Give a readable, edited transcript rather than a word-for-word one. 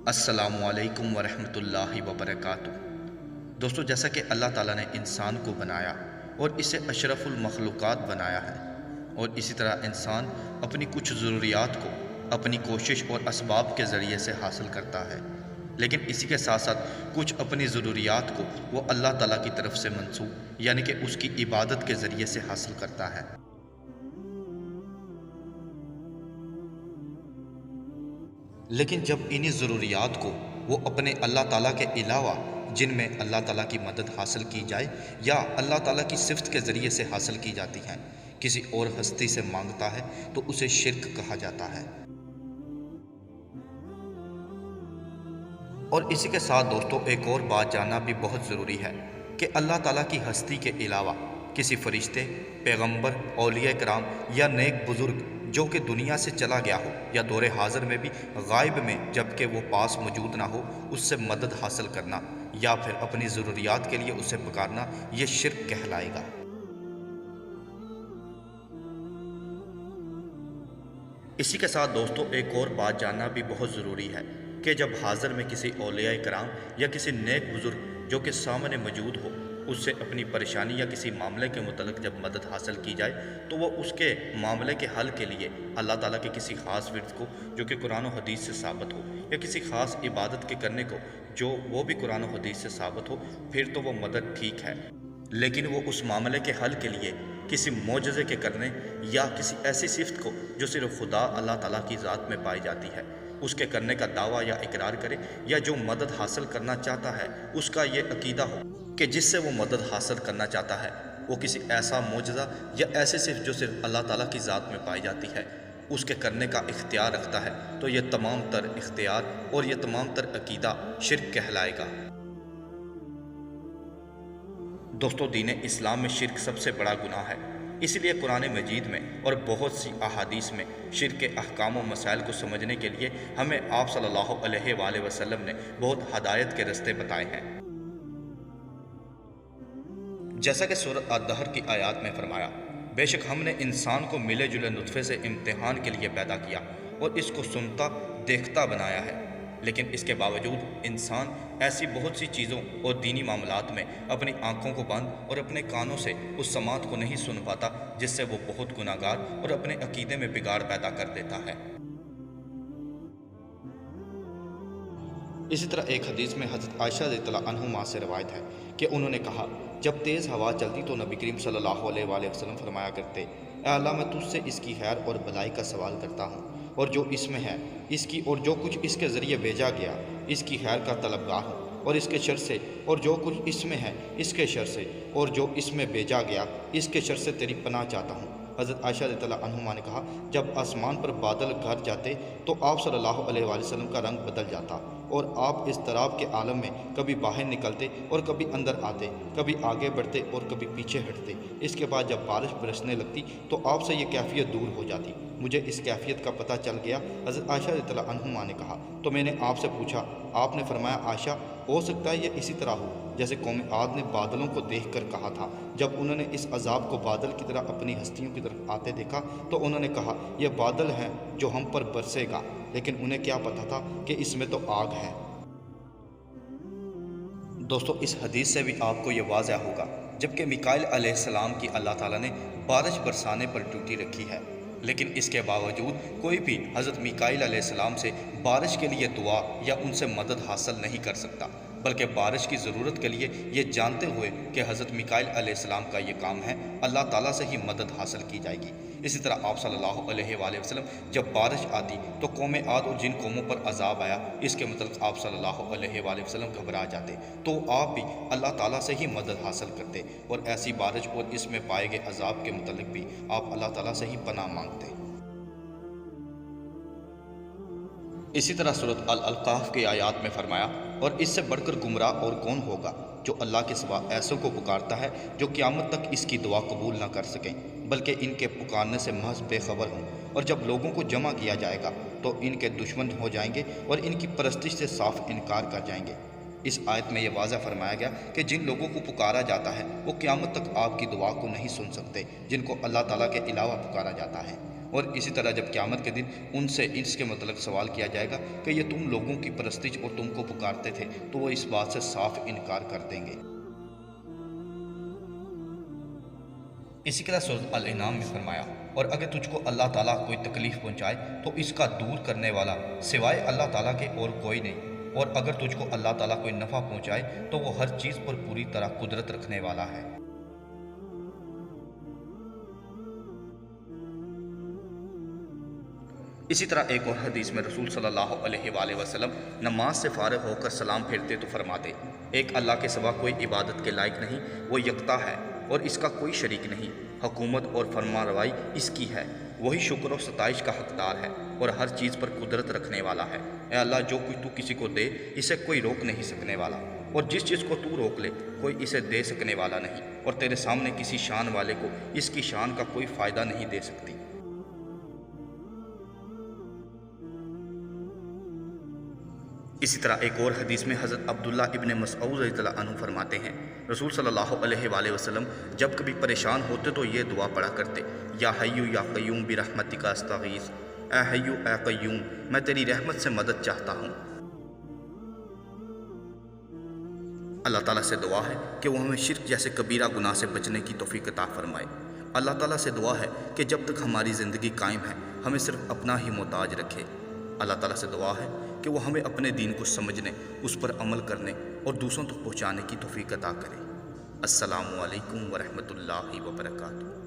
السلام علیکم ورحمۃ اللہ وبرکاتہ۔ دوستو، جیسا کہ اللہ تعالیٰ نے انسان کو بنایا اور اسے اشرف المخلوقات بنایا ہے، اور اسی طرح انسان اپنی کچھ ضروریات کو اپنی کوشش اور اسباب کے ذریعے سے حاصل کرتا ہے، لیکن اسی کے ساتھ ساتھ کچھ اپنی ضروریات کو وہ اللہ تعالیٰ کی طرف سے منسوب یعنی کہ اس کی عبادت کے ذریعے سے حاصل کرتا ہے۔ لیکن جب انہی ضروریات کو وہ اپنے اللہ تعالیٰ کے علاوہ جن میں اللہ تعالیٰ کی مدد حاصل کی جائے یا اللہ تعالیٰ کی صفت کے ذریعے سے حاصل کی جاتی ہیں کسی اور ہستی سے مانگتا ہے تو اسے شرک کہا جاتا ہے۔ اور اسی کے ساتھ دوستو ایک اور بات جاننا بھی بہت ضروری ہے کہ اللہ تعالیٰ کی ہستی کے علاوہ کسی فرشتے، پیغمبر، اولیاء کرام یا نیک بزرگ جو کہ دنیا سے چلا گیا ہو یا دور حاضر میں بھی غائب میں جبکہ وہ پاس موجود نہ ہو اس سے مدد حاصل کرنا یا پھر اپنی ضروریات کے لیے اسے پکارنا، یہ شرک کہلائے گا۔ اسی کے ساتھ دوستو ایک اور بات جاننا بھی بہت ضروری ہے کہ جب حاضر میں کسی اولیاء کرام یا کسی نیک بزرگ جو کہ سامنے موجود ہو اس سے اپنی پریشانی یا کسی معاملے کے متعلق جب مدد حاصل کی جائے تو وہ اس کے معاملے کے حل کے لیے اللہ تعالیٰ کے کسی خاص ورد کو جو کہ قرآن و حدیث سے ثابت ہو یا کسی خاص عبادت کے کرنے کو جو وہ بھی قرآن و حدیث سے ثابت ہو، پھر تو وہ مدد ٹھیک ہے، لیکن وہ اس معاملے کے حل کے لیے کسی معجزے کے کرنے یا کسی ایسی صفت کو جو صرف خدا اللہ تعالیٰ کی ذات میں پائی جاتی ہے اس کے کرنے کا دعویٰ یا اقرار کرے، یا جو مدد حاصل کرنا چاہتا ہے اس کا یہ عقیدہ ہو کہ جس سے وہ مدد حاصل کرنا چاہتا ہے وہ کسی ایسا معجزہ یا ایسی صفت جو صرف اللہ تعالیٰ کی ذات میں پائی جاتی ہے اس کے کرنے کا اختیار رکھتا ہے، تو یہ تمام تر اختیار اور یہ تمام تر عقیدہ شرک کہلائے گا۔ دوستو، دین اسلام میں شرک سب سے بڑا گناہ ہے، اس لیے قرآن مجید میں اور بہت سی احادیث میں شرک کے احکام و مسائل کو سمجھنے کے لیے ہمیں آپ صلی اللہ علیہ وآلہ وسلم نے بہت ہدایت کے رستے بتائے ہیں۔ جیسا کہ سورۃ الدہر کی آیات میں فرمایا، بے شک ہم نے انسان کو ملے جلے نطفے سے امتحان کے لیے پیدا کیا اور اس کو سنتا دیکھتا بنایا ہے، لیکن اس کے باوجود انسان ایسی بہت سی چیزوں اور دینی معاملات میں اپنی آنکھوں کو بند اور اپنے کانوں سے اس سماعت کو نہیں سن پاتا جس سے وہ بہت گناہگار اور اپنے عقیدے میں بگاڑ پیدا کر دیتا ہے۔ اسی طرح ایک حدیث میں حضرت عائشہ رضی اللہ عنہما سے روایت ہے کہ انہوں نے کہا، جب تیز ہوا چلتی تو نبی کریم صلی اللہ علیہ وآلہ وسلم فرمایا کرتے، اے اللہ میں تجھ سے اس کی خیر اور بھلائی کا سوال کرتا ہوں اور جو اس میں ہے اس کی اور جو کچھ اس کے ذریعے بھیجا گیا اس کی خیر کا طلبگار ہوں، اور اس کے شر سے اور جو کچھ اس میں ہے اس کے شر سے اور جو اس میں بھیجا گیا اس کے شر سے تیری پناہ چاہتا ہوں۔ حضرت عائشہ رضی اللہ عنہما نے کہا، جب آسمان پر بادل گھر جاتے تو آپ صلی اللہ علیہ وآلہ وسلم کا رنگ بدل جاتا اور آپ اضطراب کے عالم میں کبھی باہر نکلتے اور کبھی اندر آتے، کبھی آگے بڑھتے اور کبھی پیچھے ہٹتے۔ اس کے بعد جب بارش برسنے لگتی تو آپ سے یہ کیفیت دور ہو جاتی۔ مجھے اس کیفیت کا پتہ چل گیا۔ حضرت عائشہ رضی اللہ عنہما نے کہا تو میں نے آپ سے پوچھا، آپ نے فرمایا، عائشہ ہو سکتا ہے یہ اسی طرح ہو جیسے قوم عاد نے بادلوں کو دیکھ کر کہا تھا، جب انہوں نے اس عذاب کو بادل کی طرح اپنی ہستیوں کی طرف آتے دیکھا تو انہوں نے کہا، یہ بادل ہیں جو ہم پر برسے گا، لیکن انہیں کیا پتہ تھا کہ اس میں تو آگ ہے۔ دوستو، اس حدیث سے بھی آپ کو یہ واضح ہوگا جبکہ میکائیل علیہ السلام کی اللہ تعالیٰ نے بارش برسانے پر ڈیوٹی رکھی ہے، لیکن اس کے باوجود کوئی بھی حضرت میکائیل علیہ السلام سے بارش کے لیے دعا یا ان سے مدد حاصل نہیں کر سکتا، بلکہ بارش کی ضرورت کے لیے یہ جانتے ہوئے کہ حضرت میکائیل علیہ السلام کا یہ کام ہے، اللہ تعالیٰ سے ہی مدد حاصل کی جائے گی۔ اسی طرح آپ صلی اللہ علیہ وآلہ وسلم جب بارش آتی تو قوم عاد اور جن قوموں پر عذاب آیا اس کے متعلق آپ صلی اللہ علیہ وآلہ وسلم گھبرا جاتے تو آپ بھی اللہ تعالیٰ سے ہی مدد حاصل کرتے اور ایسی بارش اور اس میں پائے گئے عذاب کے متعلق بھی آپ اللہ تعالیٰ سے ہی پناہ مانگتے۔ اسی طرح سورۃ الاحقاف کی آیات میں فرمایا، اور اس سے بڑھ کر گمراہ اور کون ہوگا جو اللہ کے سوا ایسوں کو پکارتا ہے جو قیامت تک اس کی دعا قبول نہ کر سکیں بلکہ ان کے پکارنے سے محض بے خبر ہوں، اور جب لوگوں کو جمع کیا جائے گا تو ان کے دشمن ہو جائیں گے اور ان کی پرستش سے صاف انکار کر جائیں گے۔ اس آیت میں یہ واضح فرمایا گیا کہ جن لوگوں کو پکارا جاتا ہے وہ قیامت تک آپ کی دعا کو نہیں سن سکتے جن کو اللہ تعالیٰ کے علاوہ پکارا جاتا ہے، اور اسی طرح جب قیامت کے دن ان سے اس کے متعلق سوال کیا جائے گا کہ یہ تم لوگوں کی پرستش اور تم کو پکارتے تھے، تو وہ اس بات سے صاف انکار کر دیں گے۔ اسی طرح سورۃ الانعام میں فرمایا، اور اگر تجھ کو اللہ تعالیٰ کوئی تکلیف پہنچائے تو اس کا دور کرنے والا سوائے اللہ تعالیٰ کے اور کوئی نہیں، اور اگر تجھ کو اللہ تعالیٰ کوئی نفع پہنچائے تو وہ ہر چیز پر پوری طرح قدرت رکھنے والا ہے۔ اسی طرح ایک اور حدیث میں رسول صلی اللہ علیہ وآلہ وسلم نماز سے فارغ ہو کر سلام پھیرتے تو فرماتے، ایک اللہ کے سوا کوئی عبادت کے لائق نہیں، وہ یکتا ہے اور اس کا کوئی شریک نہیں، حکومت اور فرما روائی اس کی ہے، وہی شکر و ستائش کا حقدار ہے اور ہر چیز پر قدرت رکھنے والا ہے۔ اے اللہ، جو کچھ تو کسی کو دے اسے کوئی روک نہیں سکنے والا، اور جس چیز کو تو روک لے کوئی اسے دے سکنے والا نہیں، اور تیرے سامنے کسی شان والے کو اس کی شان کا کوئی فائدہ نہیں دے سکتی۔ اسی طرح ایک اور حدیث میں حضرت عبداللہ ابن مسعود رضی اللہ عنہ فرماتے ہیں، رسول صلی اللہ علیہ وآلہ وسلم جب کبھی پریشان ہوتے تو یہ دعا پڑھا کرتے، یا حیو یا قیوم برحمتک استغیث، اے حیو اے قیوم میں تیری رحمت سے مدد چاہتا ہوں۔ اللہ تعالیٰ سے دعا ہے کہ وہ ہمیں شرک جیسے کبیرہ گناہ سے بچنے کی توفیق عطا فرمائے۔ اللہ تعالیٰ سے دعا ہے کہ جب تک ہماری زندگی قائم ہے ہمیں صرف اپنا ہی محتاج رکھے۔ اللہ تعالیٰ سے دعا ہے کہ وہ ہمیں اپنے دین کو سمجھنے، اس پر عمل کرنے اور دوسروں تک پہنچانے کی توفیق عطا کرے۔ السلام علیکم ورحمۃ اللہ وبرکاتہ۔